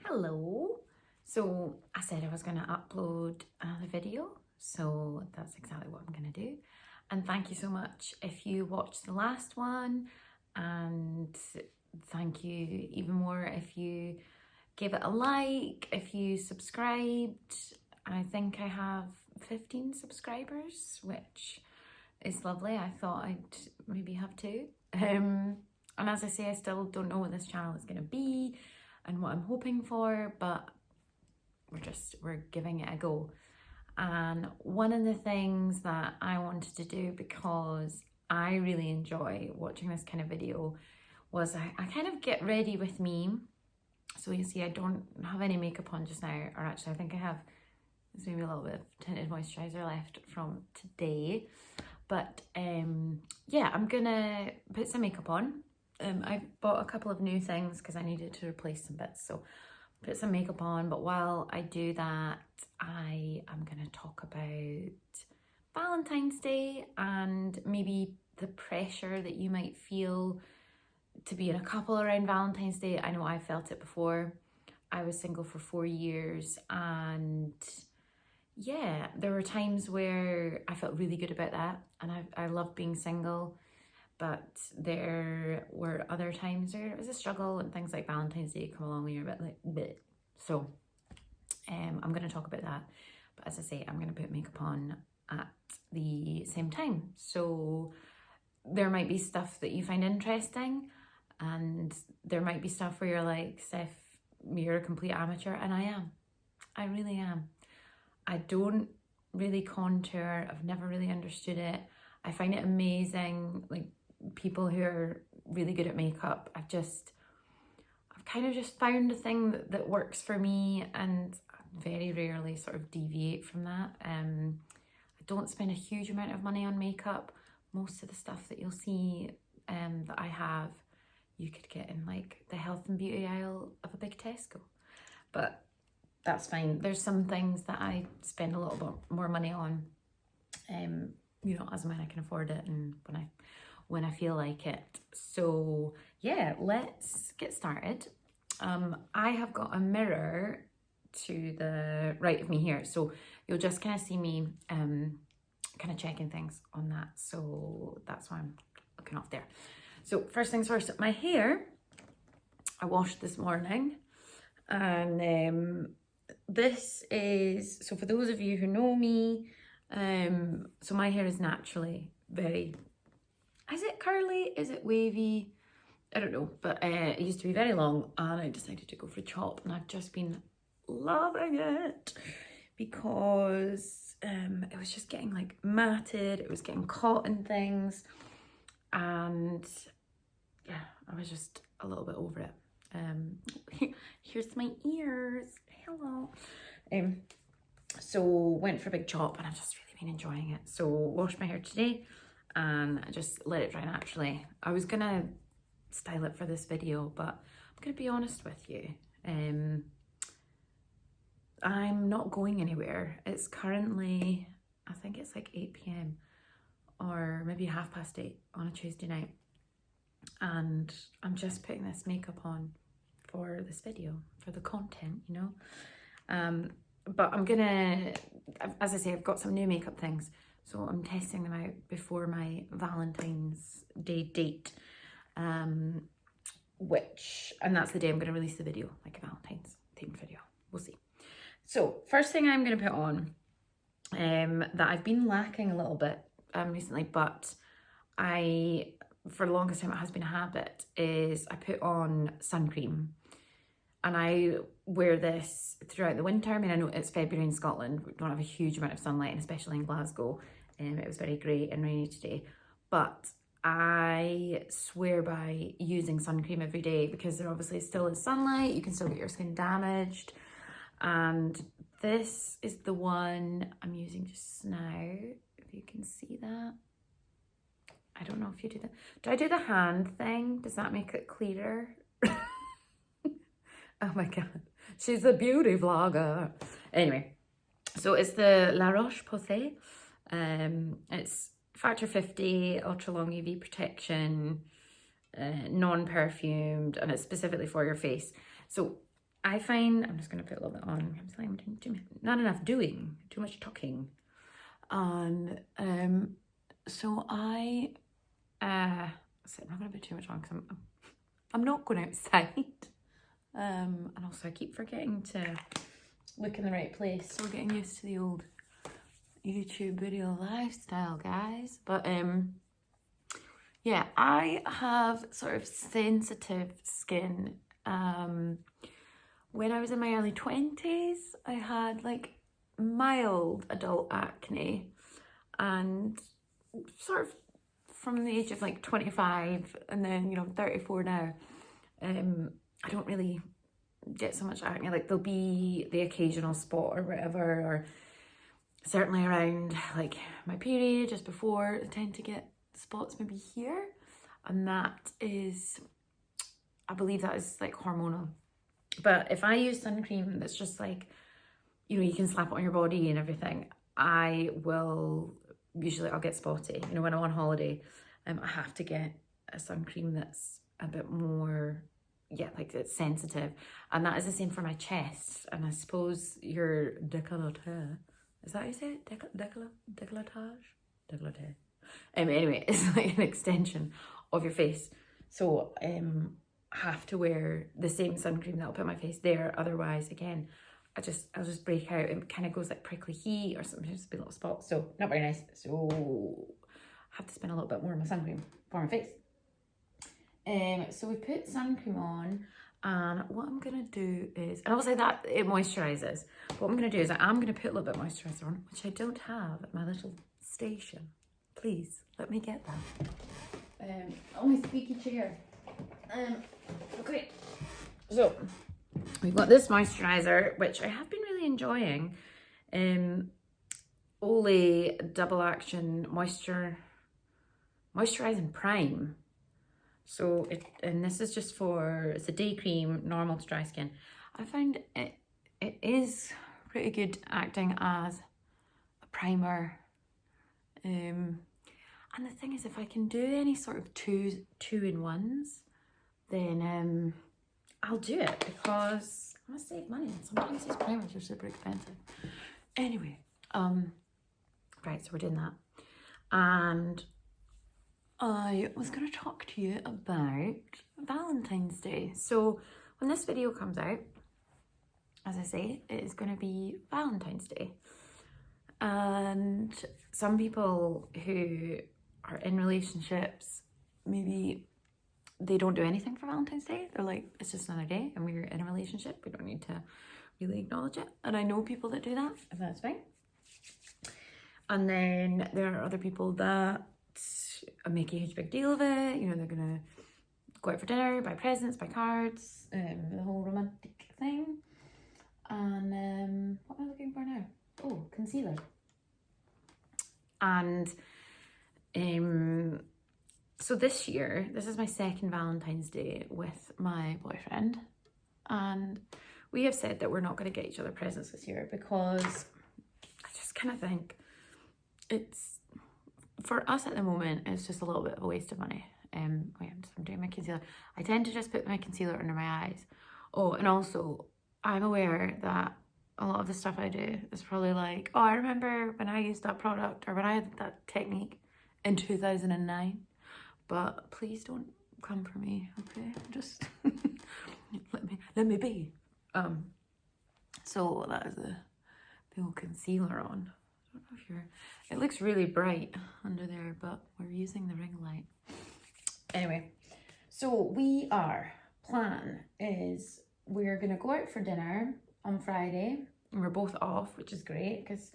Hello. So I said I was going to upload another video, so that's exactly what I'm going to do. And thank you so much if you watched the last one, and thank you even more if you gave it a like, if you subscribed. I think I have 15 subscribers, which is lovely. I thought I'd maybe have two. And as I say, I still don't know what this channel is going to be and what I'm hoping for, but we're giving it a go. And one of the things that I wanted to do, because I really enjoy watching this kind of video, was I kind of get ready with me. So you see I don't have any makeup on just now, or actually I think I have, there's maybe a little bit of tinted moisturiser left from today. But yeah, I'm gonna put some makeup on. I bought a couple of new things because I needed to replace some bits, so put some makeup on. But while I do that, I am gonna talk about Valentine's Day and maybe the pressure that you might feel to be in a couple around Valentine's Day. I know I felt it before. I was single for 4 years, and yeah, there were times where I felt really good about that, and I love being single. But there were other times where it was a struggle, and things like Valentine's Day come along and you're a bit like, bleh. So I'm going to talk about that. But as I say, I'm going to put makeup on at the same time. So there might be stuff that you find interesting, and there might be stuff where you're like, Steph, you're a complete amateur, and I am. I really am. I don't really contour. I've never really understood it. I find it amazing, like people who are really good at makeup. I've kind of just found a thing that works for me, and very rarely sort of deviate from that. I don't spend a huge amount of money on makeup. Most of the stuff that you'll see that I have, you could get in like the health and beauty aisle of a big Tesco. But that's fine. There's some things that I spend a little bit more money on, you know, as and when I can afford it, and when I feel like it. So yeah, let's get started. I have got a mirror to the right of me here, so you'll just kind of see me kind of checking things on that. So that's why I'm looking off there. So first things first, my hair I washed this morning, and this is, so for those of you who know me, so my hair is naturally very, is it curly? Is it wavy? I don't know, but it used to be very long, and I decided to go for a chop, and I've just been loving it because it was just getting like matted, it was getting caught in things, and yeah, I was just a little bit over it. Here's my ears, hello. So went for a big chop, and I've just really been enjoying it. So washed my hair today, and I just let it dry naturally. I was gonna style it for this video, but I'm gonna be honest with you. I'm not going anywhere. It's currently, I think it's like 8 p.m. or maybe 8:30 on a Tuesday night. And I'm just putting this makeup on for this video, for the content, you know. But I'm gonna, as I say, I've got some new makeup things, so I'm testing them out before my Valentine's Day date, and that's the day I'm gonna release the video, like a Valentine's themed video. We'll see. So first thing I'm gonna put on, that I've been lacking a little bit recently, but for the longest time it has been a habit, is I put on sun cream. And I wear this throughout the winter. I mean, I know it's February in Scotland, we don't have a huge amount of sunlight, and especially in Glasgow, it was very grey and rainy today. But I swear by using sun cream every day, because there obviously still is sunlight, you can still get your skin damaged. And this is the one I'm using just now, if you can see that. I don't know if you do that. Do I do the hand thing? Does that make it clearer? Oh my God, she's a beauty vlogger. Anyway, so it's the La Roche-Posay. It's factor 50, ultra long UV protection, non-perfumed, and it's specifically for your face. So I find, I'm just going to put a little bit on. I'm saying not enough doing, too much talking. And so I'm not going to put too much on because I'm not going outside. And also I keep forgetting to look in the right place. So we're getting used to the old YouTube video lifestyle, guys. But yeah, I have sort of sensitive skin. When I was in my early 20s, I had like mild adult acne, and sort of from the age of like 25 and then, you know, 34 now, I don't really get so much acne. Like there'll be the occasional spot or whatever, or certainly around like my period, just before, I tend to get spots maybe here, and that is, I believe that is like hormonal. But if I use sun cream that's just like, you know, you can slap it on your body and everything, I will, usually I'll get spotty. You know, when I'm on holiday, I have to get a sun cream that's a bit more, yeah, like it's sensitive. And that is the same for my chest. And I suppose your décolleté, is that how you say it? Décolletage? Décolleté. Anyway, it's like an extension of your face. So have to wear the same sun cream that'll put my face there. Otherwise, again, I'll just break out. It kind of goes like prickly heat or something, just a little spot. So not very nice. So I have to spend a little bit more on my sun cream for my face. So we put sun cream on, and what I'm gonna do is, and obviously that it moisturizes. What I'm gonna do is I'm gonna put a little bit of moisturizer on, which I don't have at my little station. Please let me get that. Only squeaky chair. Okay, so we've got this moisturizer, which I have been really enjoying. Olay Double Action Moisturizing Prime. So and this is just for, it's a day cream, normal to dry skin. I find it is pretty good acting as a primer. And the thing is, if I can do any sort of two-in-ones, then I'll do it, because I want to save money. Sometimes these primers are super expensive. Anyway, right, so we're doing that. And I was going to talk to you about Valentine's Day. So when this video comes out, as I say, it is going to be Valentine's Day. And some people who are in relationships, maybe they don't do anything for Valentine's Day. They're like, it's just another day and we're in a relationship. We don't need to really acknowledge it. And I know people that do that, and that's fine. And then there are other people that make a huge big deal of it. You know, they're gonna go out for dinner, buy presents, buy cards, the whole romantic thing. And what am I looking for now? Oh, concealer. And so this year, this is my second Valentine's Day with my boyfriend, and we have said that we're not going to get each other presents this year, because I just kind of think it's, for us at the moment, it's just a little bit of a waste of money. I'm doing my concealer. I tend to just put my concealer under my eyes. Oh, and also, I'm aware that a lot of the stuff I do is probably like, oh, I remember when I used that product, or when I had that technique in 2009. But please don't come for me, okay? Just let me be. So that is the old concealer on. I don't know if it looks really bright under there, but we're using the ring light. Anyway, so plan is we're gonna go out for dinner on Friday, and we're both off, which is great, because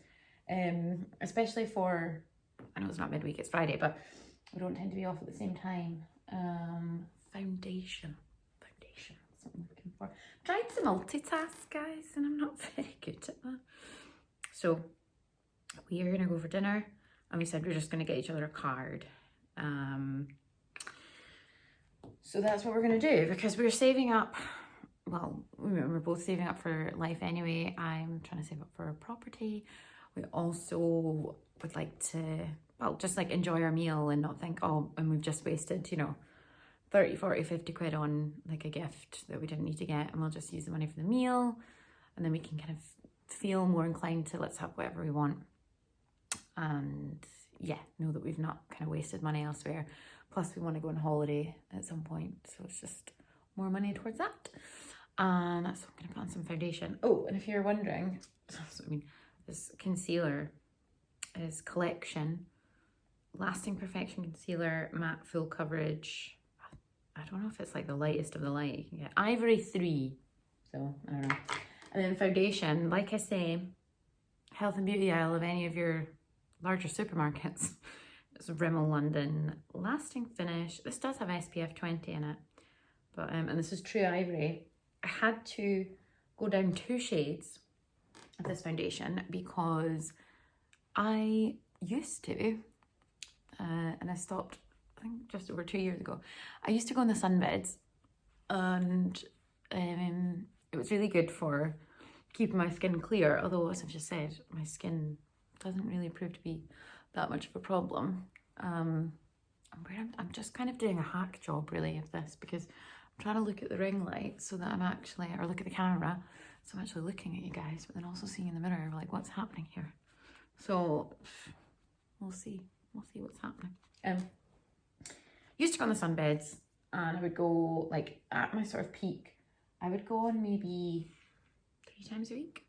especially for, I know it's not midweek, it's Friday, but we don't tend to be off at the same time. Foundation, that's what I'm looking for. I'm trying to multitask, guys, and I'm not very good at that. So we are gonna go for dinner, and we said we're just gonna get each other a card. So that's what we're gonna do, because we're saving up. Well, we're both saving up for life anyway. I'm trying to save up for a property. We also would like to, well, just like enjoy our meal and not think, oh, and we've just wasted, you know, 30, 40, 50 quid on like a gift that we didn't need to get, and we'll just use the money for the meal, and then we can kind of feel more inclined to let's have whatever we want, and yeah, know that we've not kind of wasted money elsewhere. Plus we want to go on holiday at some point, so it's just more money towards that. And so I'm gonna put on some foundation. Oh, and if you're wondering, so I mean, this concealer is Collection Lasting Perfection Concealer, Matte Full Coverage. I don't know if it's like the lightest of the light you can get. Ivory 3, so I don't know. And then foundation, like I say, health and beauty aisle of any of your larger supermarkets. It's Rimmel London Lasting Finish. This does have SPF 20 in it, but and this is True Ivory. I had to go down 2 shades of this foundation because I used to, and I stopped, I think just over 2 years ago. I used to go in the sunbeds, and it was really good for keeping my skin clear, although as I've just said, my skin doesn't really prove to be that much of a problem. I'm just kind of doing a hack job really of this, because I'm trying to look at the ring light so that I'm actually, or look at the camera, so I'm actually looking at you guys, but then also seeing in the mirror like what's happening here. So we'll see what's happening. Used to go on the sunbeds, and I would go like at my sort of peak, I would go on maybe 3 times a week.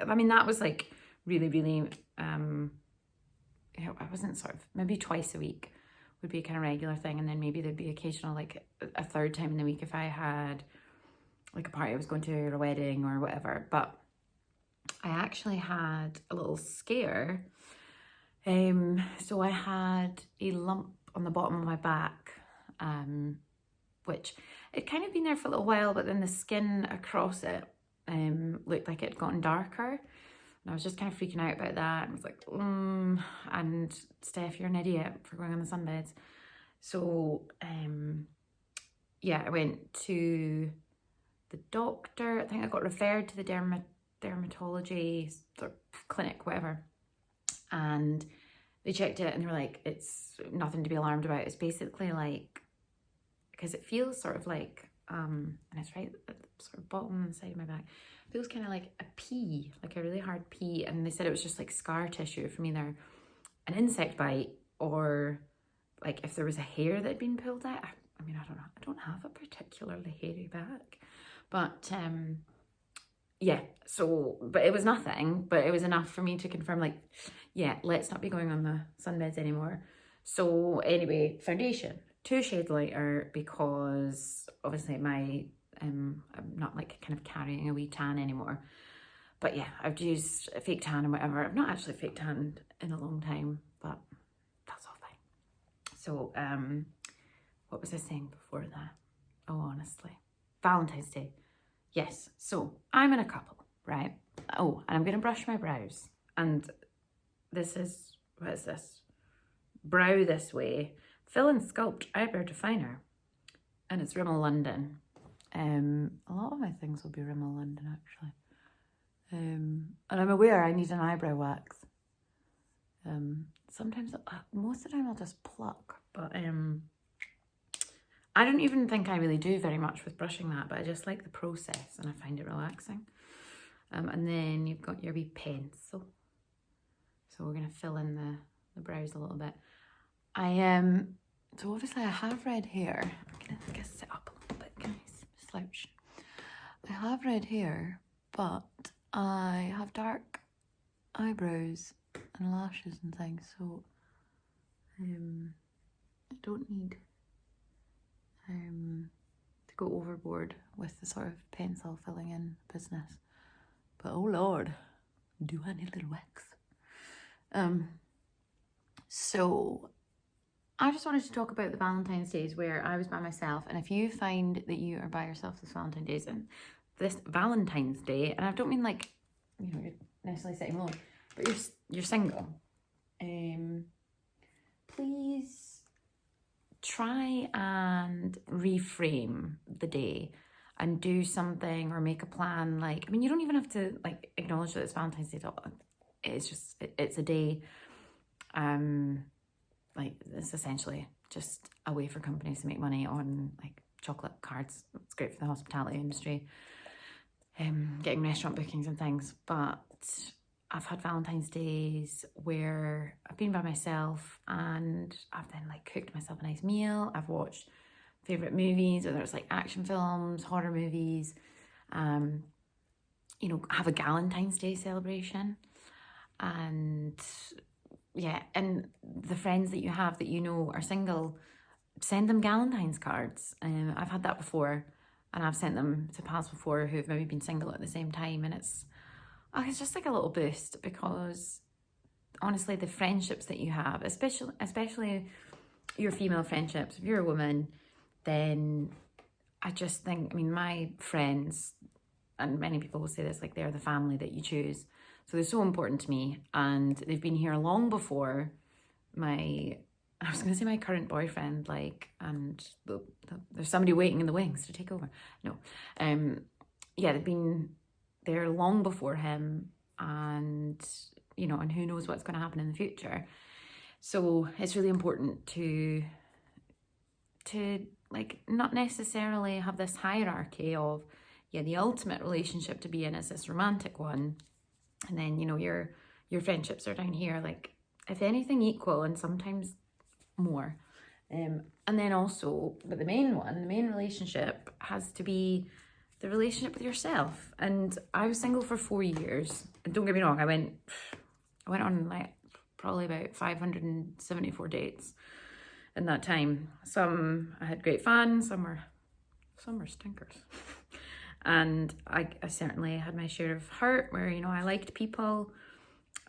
I mean, that was like really, really, I wasn't sort of, maybe twice a week would be a kind of regular thing, and then maybe there'd be occasional like a third time in the week if I had like a party I was going to, or a wedding or whatever. But I actually had a little scare. So I had a lump on the bottom of my back, which it kind of been there for a little while, but then the skin across it looked like it'd gotten darker. And I was just kind of freaking out about that. I was like, and Steph, you're an idiot for going on the sunbeds. So, yeah, I went to the doctor. I think I got referred to the dermatology sort of clinic, whatever. And they checked it and they were like, it's nothing to be alarmed about. It's basically like, because it feels sort of like, and it's right at the sort of bottom and side of my back, feels kind of like a pea, like a really hard pea. And they said it was just like scar tissue from either an insect bite or like if there was a hair that had been pulled out. I mean, I don't know. I don't have a particularly hairy back, but yeah, so, but it was nothing, but it was enough for me to confirm like, yeah, let's not be going on the sunbeds anymore. So anyway, foundation, 2 shades lighter, because obviously my, I'm not like kind of carrying a wee tan anymore. But yeah, I've used a fake tan and whatever. I've not actually fake tanned in a long time, but that's all fine. So, what was I saying before that? Oh, honestly, Valentine's Day. Yes, so I'm in a couple, right? Oh, and I'm going to brush my brows. And this is, what is this? Brow This Way. Fill and Sculpt Eyebrow Definer. And it's Rimmel London. A lot of my things will be Rimmel London, actually. And I'm aware I need an eyebrow wax. Sometimes, most of the time I'll just pluck, but I don't even think I really do very much with brushing that, but I just like the process and I find it relaxing. And then you've got your wee pencil. So we're going to fill in the brows a little bit. So obviously I have red hair. I'm going to sit up a little bit, guys. Slouch. I have red hair, but I have dark eyebrows and lashes and things, so I don't need to go overboard with the sort of pencil filling in business. But oh Lord, do I need a little wax? So I just wanted to talk about the Valentine's Days where I was by myself, and if you find that you are by yourself this Valentine's Days and this Valentine's Day, and I don't mean like, you know, you're necessarily sitting alone, but you're single, please try and reframe the day and do something or make a plan. Like, I mean, you don't even have to like acknowledge that it's Valentine's Day at all. It's just, it's a day, like it's essentially just a way for companies to make money on like chocolate cards. It's great for the hospitality industry, getting restaurant bookings and things. But I've had Valentine's days where I've been by myself and I've then like cooked myself a nice meal. I've watched favourite movies, whether it's like action films, horror movies, you know, have a Galentine's Day celebration. And yeah, and the friends that you have that you know are single, send them Galentine's cards. I've had that before, and I've sent them to pals before who've maybe been single at the same time, and it's just like a little boost, because honestly, the friendships that you have, especially your female friendships, if you're a woman, then I just think, I mean, my friends, and many people will say this, like they're the family that you choose. So they're so important to me, and they've been here long before I was going to say my current boyfriend, like, and there's somebody waiting in the wings to take over. No, yeah, they've been there long before him, and, you know, and who knows what's going to happen in the future. So it's really important to like not necessarily have this hierarchy of, yeah, the ultimate relationship to be in is this romantic one, and then, you know, your friendships are down here, like if anything equal, and sometimes more. And then also, but the main relationship has to be the relationship with yourself. And I was single for 4 years, and don't get me wrong, I went on like probably about 574 dates in that time. Some I had great fun, some were stinkers. And I certainly had my share of hurt, where, you know, I liked people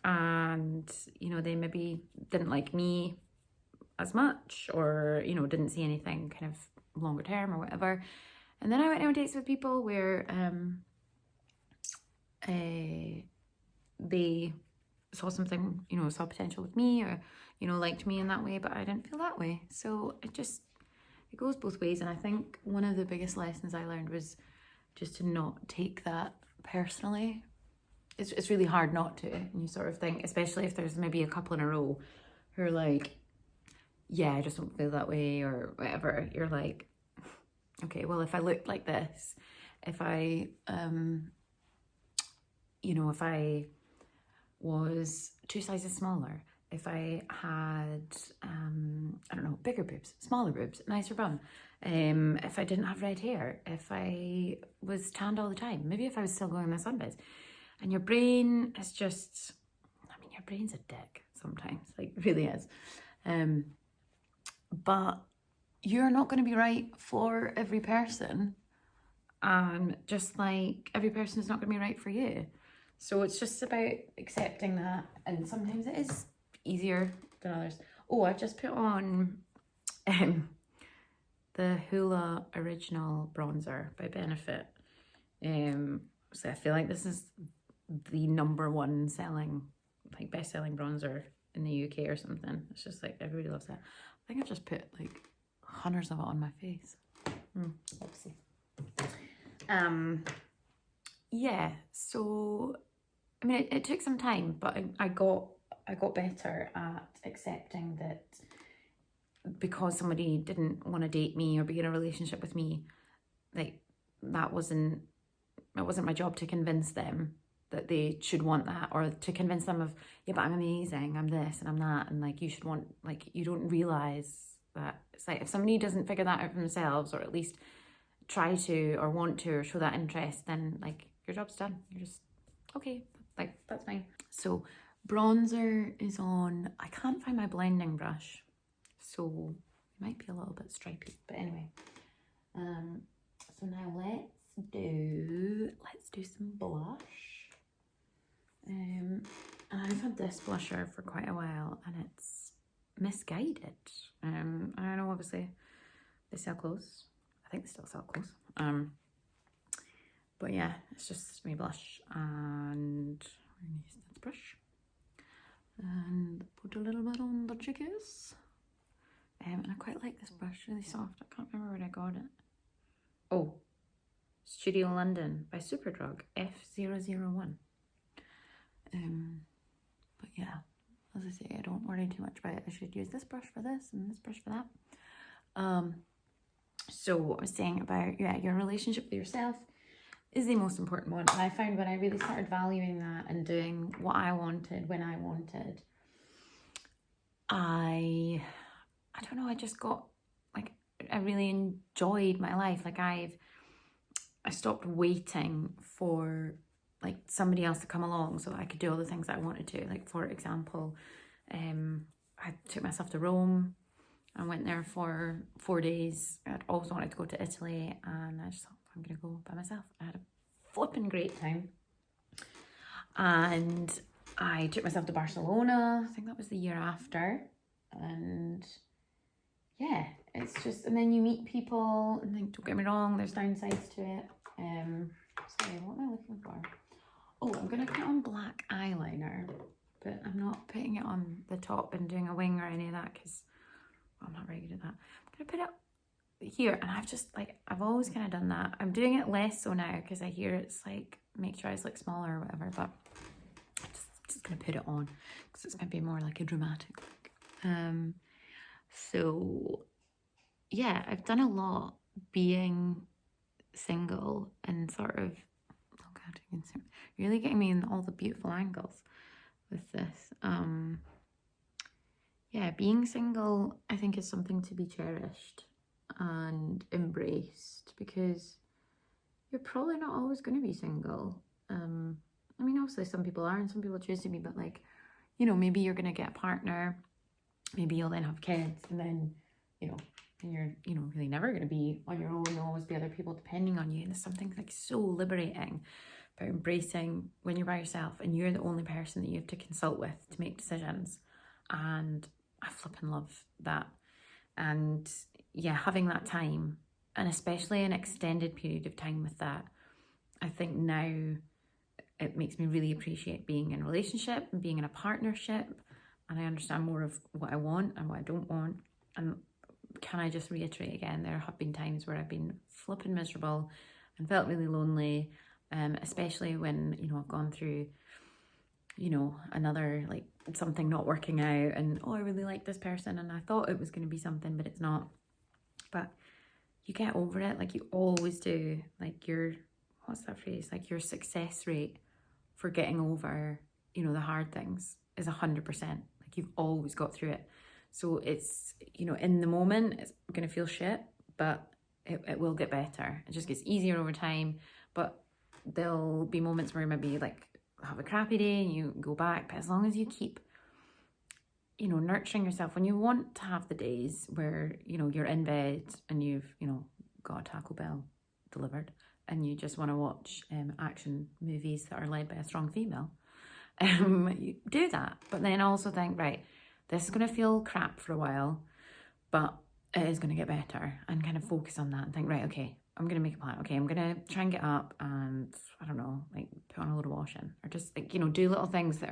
and, you know, they maybe didn't like me as much, or, you know, didn't see anything kind of longer term or whatever. And then I went on dates with people where they saw something, you know, saw potential with me, or, you know, liked me in that way, but I didn't feel that way. So it goes both ways. And I think one of the biggest lessons I learned was just to not take that personally. It's really hard not to, and you sort of think, especially if there's maybe a couple in a row who are like, yeah, I just don't feel that way, or whatever. You're like, okay, well, if I looked like this, if I, you know, if I was 2 sizes smaller, if I had, I don't know, bigger boobs, smaller boobs, nicer bum, if I didn't have red hair, if I was tanned all the time, maybe if I was still going on my sunbeds. And your brain is just, I mean, your brain's a dick sometimes, like really is. But you're not going to be right for every person. Just like every person is not going to be right for you. So it's just about accepting that. And sometimes it is easier than others. Oh, I just put on the Hoola Original Bronzer by Benefit. So I feel like this is the #1 selling, like best-selling bronzer in the UK or something. It's just like everybody loves that. I think I just put like hundreds of it on my face. Oopsie. Yeah, so I mean, it took some time, but I got better at accepting that because somebody didn't want to date me or be in a relationship with me, like it wasn't my job to convince them that they should want that, or to convince them of, yeah, but I'm amazing, I'm this and I'm that, and like you should want, like you don't realize that. It's like if somebody doesn't figure that out for themselves, or at least try to or want to or show that interest, then like your job's done. You're just okay, like that's fine. So bronzer is on. I can't find my blending brush, so it might be a little bit stripy, but anyway. So now let's do some blush. And I've had this blusher for quite a while, and it's misguided. I don't know, obviously they sell clothes. I think they still sell clothes. But yeah, it's just me blush, and we're gonna use this brush and put a little bit on the cheeks. And I quite like this brush, really soft. I can't remember where I got it. Oh, Studio London by Superdrug F001. But yeah, as I say, I don't worry too much about it. I should use this brush for this and this brush for that. So what I was saying about, your relationship with yourself is the most important one. And I found when I really started valuing that and doing what I wanted when I wanted, I don't know, I just got, like, I really enjoyed my life. Like I stopped waiting for like somebody else to come along so I could do all the things that I wanted to. Like, for example, I took myself to Rome. I went there for 4 days. I'd always wanted to go to Italy, and I just thought, I'm gonna go by myself. I had a flipping great time. And I took myself to Barcelona. I think that was the year after. And yeah, it's just, and then you meet people, and then, don't get me wrong, there's downsides to it. Sorry, what am I looking for? Oh, I'm gonna put on black eyeliner, but I'm not putting it on the top and doing a wing or any of that, because I'm not very good at that. I'm gonna put it here, and I've always kind of done that. I'm doing it less so now because I hear it's like makes your eyes look smaller or whatever, but I'm just gonna put it on because it's gonna be more like a dramatic look. So yeah, I've done a lot being single and sort of, oh god, you can see, really getting me in all the beautiful angles with this. Yeah, being single, I think, is something to be cherished and embraced, because you're probably not always going to be single. I mean, obviously some people are and some people choose to be, but like, maybe you're going to get a partner, maybe you'll then have kids, and then, you're, really never going to be on your own. There'll always be other people depending on you. And there's something like so liberating about embracing when you're by yourself and you're the only person that you have to consult with to make decisions. And I flipping love that. And yeah, having that time, and especially an extended period of time with that, I think now it makes me really appreciate being in a relationship and being in a partnership, and I understand more of what I want and what I don't want. And can I just reiterate again, there have been times where I've been flipping miserable and felt really lonely, especially when, I've gone through, another, like, something not working out, and I really like this person and I thought it was going to be something, but it's not. But you get over it, like you always do. Like what's that phrase? Like your success rate for getting over, the hard things is 100%. Like you've always got through it. So it's, in the moment, it's going to feel shit, but it will get better. It just gets easier over time. But there'll be moments where maybe like have a crappy day and you go back. But as long as you keep, nurturing yourself, when you want to have the days where, you're in bed and you've, got a Taco Bell delivered and you just want to watch action movies that are led by a strong female, you do that. But then also think, right, this is going to feel crap for a while, but it is going to get better, and kind of focus on that and think, right, okay, I'm going to make a plan. Okay, I'm going to try and get up and, I don't know, like put on a load of washing, or just like, do little things that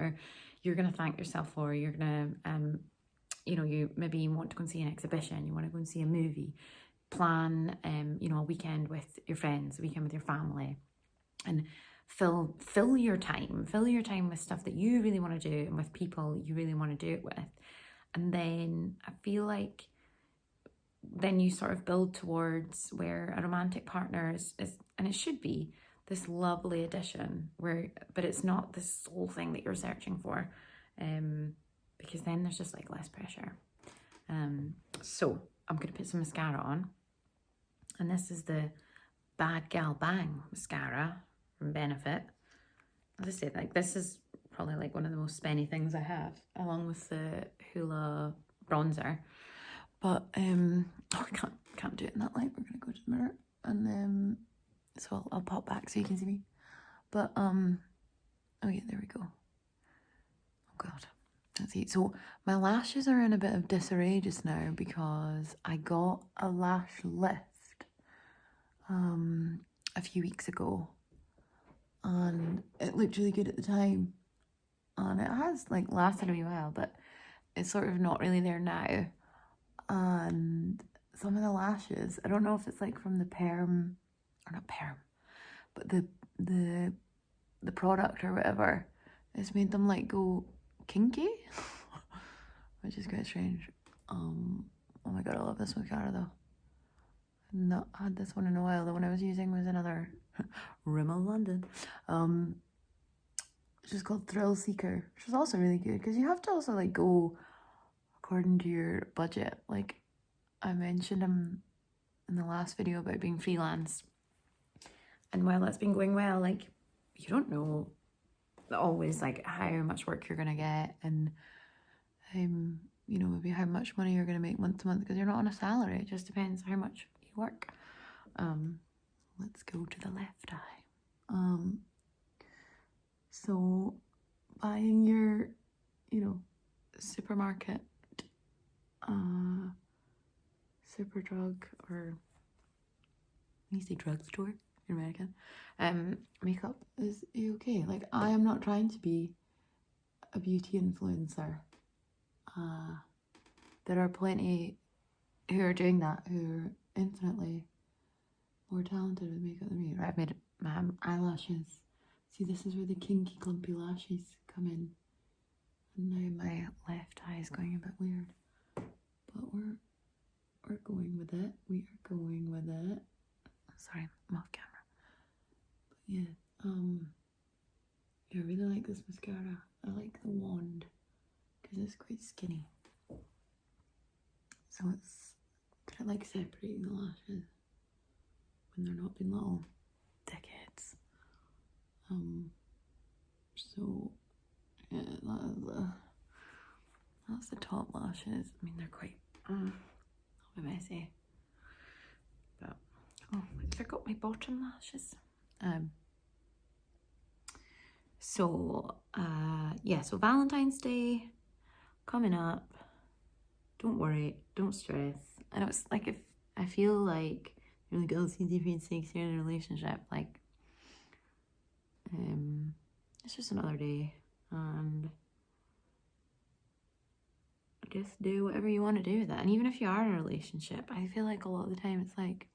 you're going to thank yourself for. You're going to, you maybe want to go and see an exhibition, you want to go and see a movie, plan, a weekend with your friends, a weekend with your family, and fill your time with stuff that you really want to do and with people you really want to do it with. And then I feel like then you sort of build towards where a romantic partner is, and it should be this lovely addition but it's not this sole thing that you're searching for, because then there's just like less pressure. So I'm going to put some mascara on, and this is the Bad Gal Bang mascara from Benefit. As I said, like this is probably like one of the most spenny things I have, along with the Hoola bronzer. But I can't do it in that light. We're gonna go to the mirror, and so I'll pop back so you can see me. But oh yeah, there we go. Oh god, let's see. So my lashes are in a bit of disarray just now because I got a lash lift a few weeks ago, and it looked really good at the time, and it has like lasted a wee while, but it's sort of not really there now. And some of the lashes, I don't know if it's like from the perm, or not perm, but the product or whatever, it's made them like go kinky. which is quite strange. Oh my god, I love this mascara though. I've not had this one in a while. The one I was using was another Rimmel London. Which is called Thrill Seeker, which is also really good because you have to also like go according to your budget. Like I mentioned in the last video about being freelance, and while that's been going well, like you don't know always like how much work you're gonna get, and you know, maybe how much money you're gonna make month to month because you're not on a salary. It just depends how much you work. Let's go to the left eye. So buying your, you know, supermarket, Superdrug, or when you say drugstore in American, makeup is okay. Like I am not trying to be a beauty influencer. There are plenty who are doing that, who are infinitely more talented with makeup than me. Right, I've made my eyelashes. See, this is where the kinky clumpy lashes come in. And now my left eye is going a bit weird. But we're going with it. We are going with it. Sorry, I'm off camera. But yeah, I really like this mascara. I like the wand because it's quite skinny. So it's kind of like separating the lashes when they're not being little dickheads. So yeah, that's the top lashes. I mean, they're quite a bit messy. But oh, I forgot my bottom lashes. So so Valentine's Day coming up. Don't worry, don't stress. I know it's like, if I feel like you're like, oh, it's easy for you to say 'cause you're in a relationship, like it's just another day, and just do whatever you want to do with it. And even if you are in a relationship, I feel like a lot of the time it's like,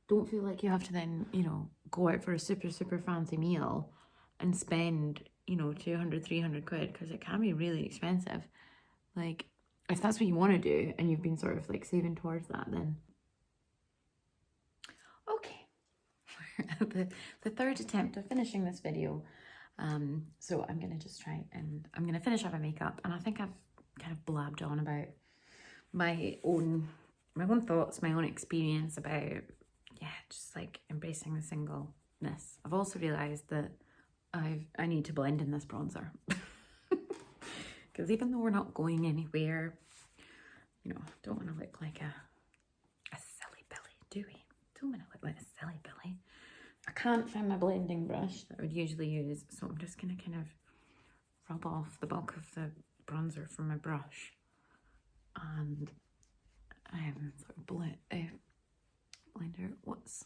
don't feel like you have to then, you know, go out for a super fancy meal and spend, you know, 200, 300 quid, because it can be really expensive. Like, if that's what you want to do and you've been sort of like saving towards that, then okay. the third attempt of finishing this video. So I'm gonna just try and I'm gonna finish up my makeup, and I think I've kind of blabbed on about my own thoughts, my own experience about, yeah, just like embracing the singleness. I've also realised that I need to blend in this bronzer. Because even though we're not going anywhere, you know, don't want to look like a silly Billy, do we? Don't want to look like a silly Billy. I can't find my blending brush that I would usually use, so I'm just going to kind of rub off the bulk of the bronzer from my brush and sort of blend out what's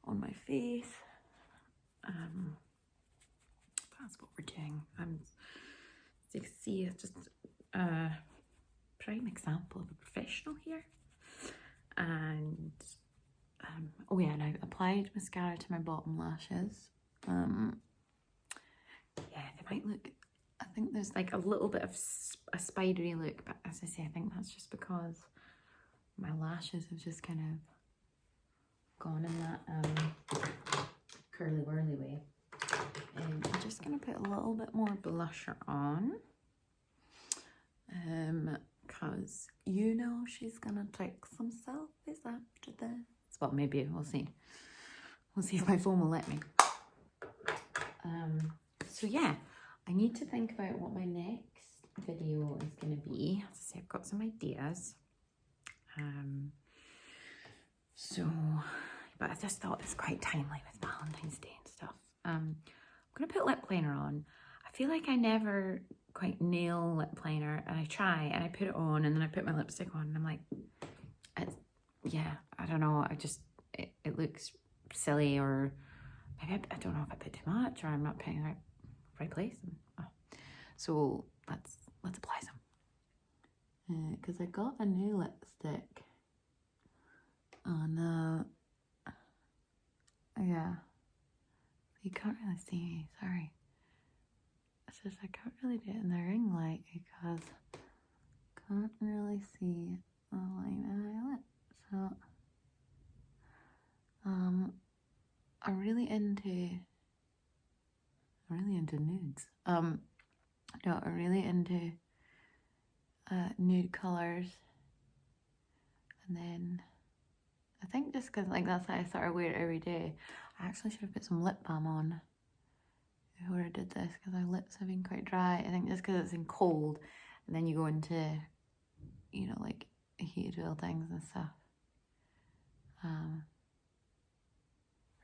on my face. That's what we're doing. So you can see, it's just a prime example of a professional here. And oh yeah, and I applied mascara to my bottom lashes. Yeah, they might look, I think there's like a little bit of a spidery look, but as I say, I think that's just because my lashes have just kind of gone in that curly whirly way. I'm just gonna put a little bit more blusher on, because you know she's gonna take some selfies after this. Well, maybe we'll see. We'll see if my phone will let me. So yeah, I need to think about what my next video is gonna be. As I say, I've got some ideas. But I just thought it's quite timely with Valentine's Day and stuff. I'm gonna put lip liner on. I feel like I never quite nail lip liner, and I try and I put it on and then I put my lipstick on and I'm like, yeah, I don't know, it looks silly, or maybe I don't know if I put too much or I'm not putting the right place. So let's apply some. Because I got a new lipstick on yeah, you can't really see me, sorry. It's just I can't really do it in the ring light because can't really see the line of my lip. So, I'm really into nudes. No, I'm really into nude colours. And then I think just because like that's how I sort of wear it every day. I actually should have put some lip balm on before I did this because my lips have been quite dry. I think just because it's in cold and then you go into, you know, like heated things and stuff.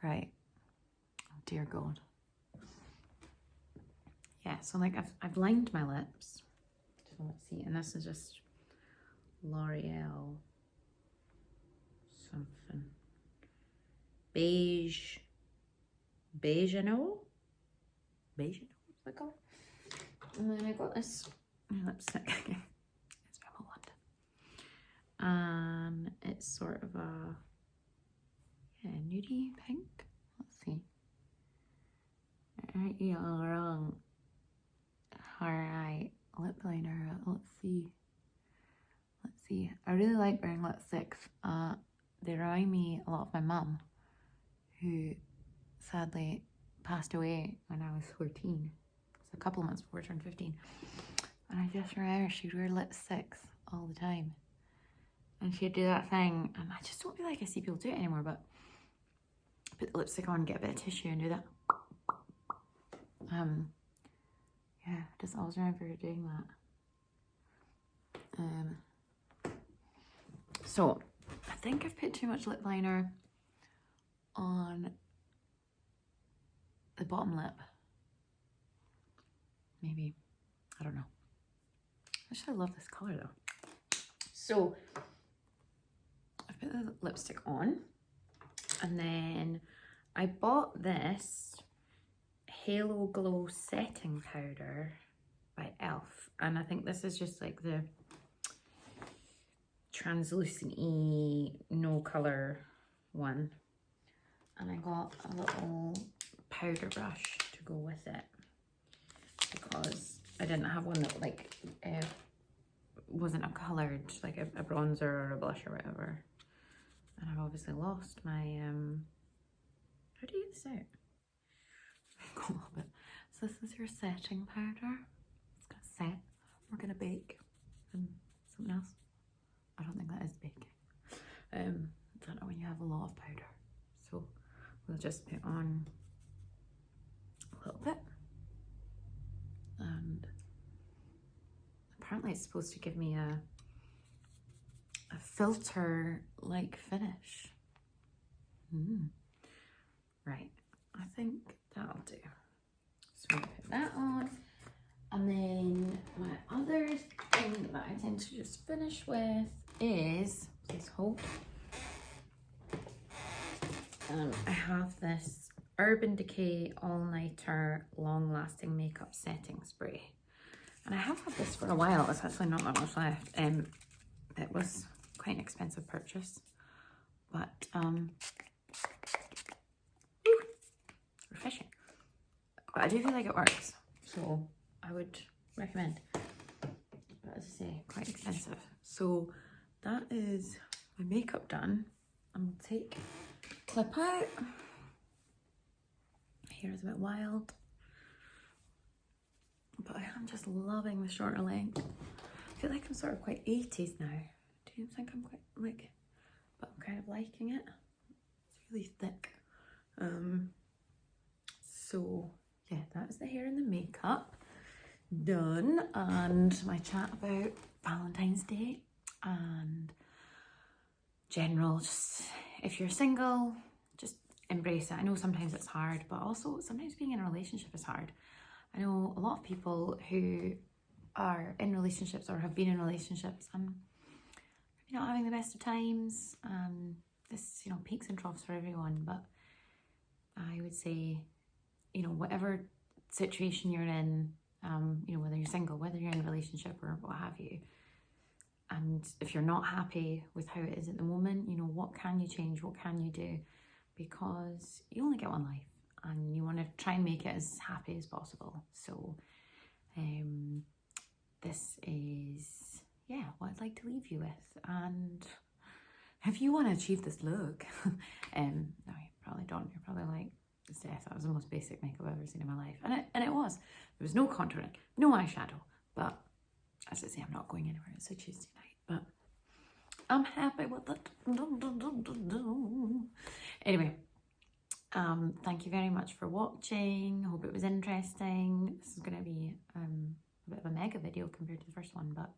Right. Oh dear God. Yeah, so like I've lined my lips. So let's see, and this is just L'Oreal something. Beige, what's that called? And then I got this lipstick. It's from London. And it's sort of a nudie pink. Let's see. Right, all wrong. Alright, lip liner. Let's see. I really like wearing lipsticks. They remind me a lot of my mum, who sadly passed away when I was 14. It's a couple of months before I turned 15. And I just remember she'd wear lipsticks all the time. And she'd do that thing, and I just don't feel like I see people do it anymore, but put the lipstick on, get a bit of tissue and do that. Yeah, I just always remember her doing that. So I think I've put too much lip liner on the bottom lip. Maybe. I don't know. I love this colour though. So I put the lipstick on, and then I bought this Halo Glow setting powder by e.l.f. And I think this is just like the translucent-y, no colour one. And I got a little powder brush to go with it because I didn't have one that like wasn't a coloured, like a bronzer or a blush or whatever. And I've obviously lost my how do you get this out? Go a little bit. So this is your setting powder. It's gonna set. We're gonna bake and something else. I don't think that is baking. I don't know when you have a lot of powder. So we'll just put on a little bit. And apparently it's supposed to give me a filter-like finish. Right, I think that'll do. So I put that on. And then my other thing that I tend to just finish with is, please hold. I have this Urban Decay All-Nighter Long-Lasting Makeup Setting Spray. And I have had this for a while. It's actually not that much left. It was quite an expensive purchase. But, refreshing. But I do feel like it works. So I would recommend. But as I say, quite expensive. So that is my makeup done. I'm gonna take clip out. Hair is a bit wild, but I am just loving the shorter length. I feel like I'm sort of quite 80s now. Do you think I'm quite like, but I'm kind of liking it. It's really thick. So yeah, that's the hair and the makeup done, and my chat about Valentine's Day and general, just if you're single, just embrace it. I know sometimes it's hard, but also sometimes being in a relationship is hard. I know a lot of people who are in relationships or have been in relationships and maybe not having the best of times. This, you know, peaks and troughs for everyone, but I would say, you know, whatever situation you're in, you know, whether you're single, whether you're in a relationship or what have you, and if you're not happy with how it is at the moment, you know, what can you change? What can you do? Because you only get one life and you want to try and make it as happy as possible. So this is, yeah, what I'd like to leave you with. And if you want to achieve this look, no, you probably don't. You're probably like, Steph, that was the most basic makeup I've ever seen in my life. And it was. There was no contouring, no eyeshadow. But as I say, I'm not going anywhere. It's a Tuesday night. But I'm happy with it. Anyway, thank you very much for watching. Hope it was interesting. This is going to be a bit of a mega video compared to the first one. But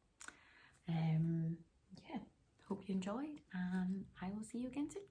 yeah, hope you enjoyed. And I will see you again soon.